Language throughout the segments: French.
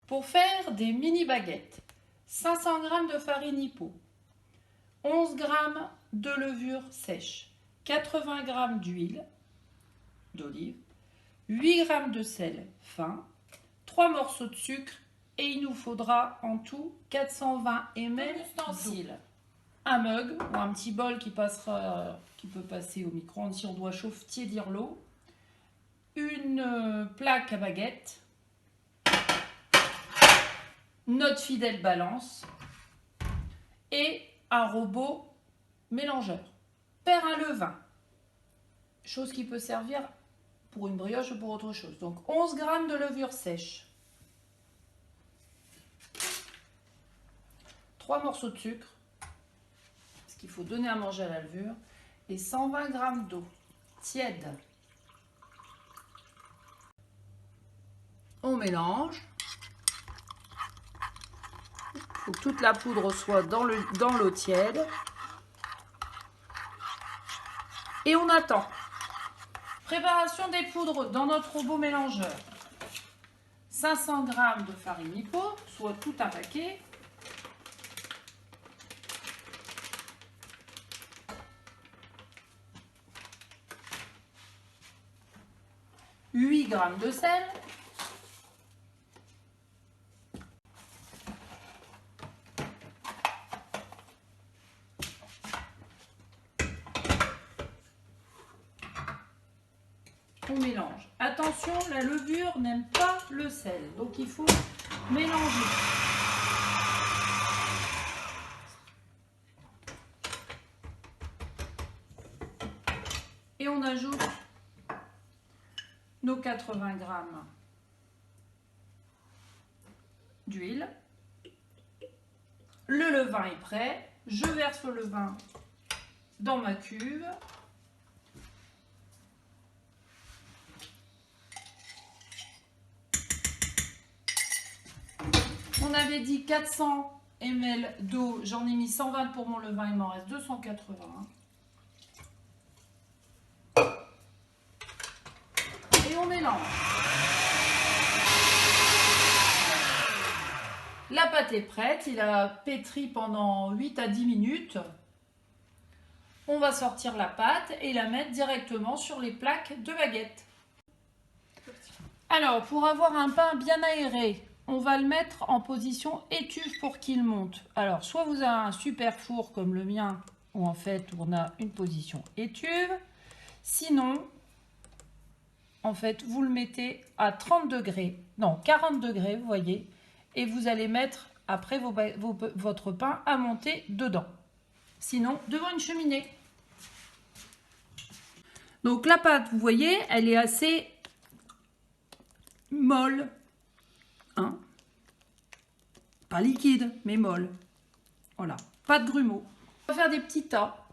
Pour faire des mini baguettes, 500 g de farine Hypo, 11 g de levure sèche, 80 g d'huile d'olive, 8 g de sel fin, 3 morceaux de sucre et il nous faudra en tout 420 ml d'ustensiles. Un mug ou un petit bol qui peut passer au micro-ondes si on doit tiédir l'eau, une plaque à baguette, notre fidèle balance et un robot mélangeur. Faire un levain, chose qui peut servir pour une brioche ou pour autre chose. Donc 11 g de levure sèche, 3 morceaux de sucre, parce qu'il faut donner à manger à la levure, et 120 g d'eau tiède. On mélange. Il faut que toute la poudre soit dans l'eau tiède. Et on attend. Préparation des poudres dans notre robot mélangeur. 500 g de farine Hypo, soit tout un paquet. « 8 g de sel. On mélange. Attention, la levure n'aime pas le sel, donc il faut mélanger. Et on ajoute nos 80 g d'huile. Le levain est prêt. Je verse le levain dans ma cuve. On avait dit 400 ml d'eau, j'en ai mis 120 pour mon levain, il m'en reste 280. Et on mélange. La pâte est prête, il a pétri pendant 8 à 10 minutes. On va sortir la pâte et la mettre directement sur les plaques de baguette. Alors, pour avoir un pain bien aéré, on va le mettre en position étuve pour qu'il monte. Alors, soit vous avez un super four comme le mien, où en fait on a une position étuve. Sinon, en fait, vous le mettez à 30 degrés, non, 40 degrés, vous voyez, et vous allez mettre après votre pain à monter dedans. Sinon, devant une cheminée. Donc la pâte, vous voyez, elle est assez molle. Hein? Pas liquide, mais molle. Voilà, pas de grumeaux. On va faire des petits tas.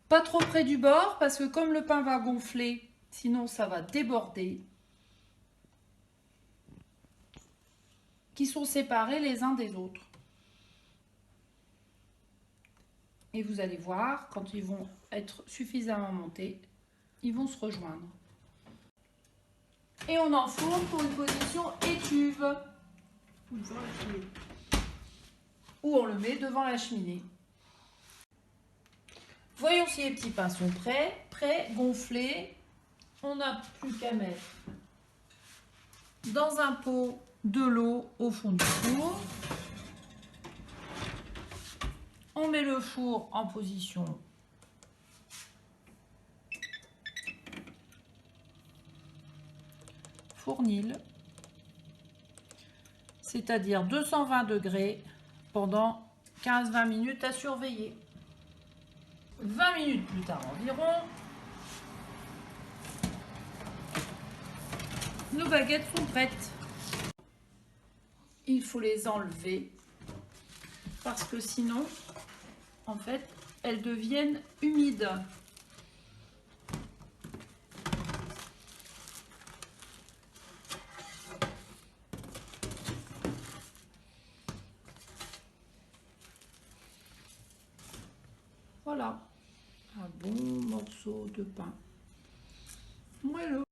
Pas trop près du bord, parce que comme le pain va gonfler, sinon ça va déborder. Qui sont séparés les uns des autres. Et vous allez voir, quand ils vont être suffisamment montés, ils vont se rejoindre. Et on enfourne pour une position étuve. Ou on le met devant la cheminée. Voyons si les petits pains sont prêts, gonflés. On n'a plus qu'à mettre dans un pot de l'eau au fond du four. On met le four en position fournil, c'est-à-dire 220 degrés pendant 15-20 minutes à surveiller. 20 minutes plus tard environ, nos baguettes sont prêtes. Il faut les enlever parce que sinon, en fait, elles deviennent humides. Voilà, un bon morceau de pain moelleux.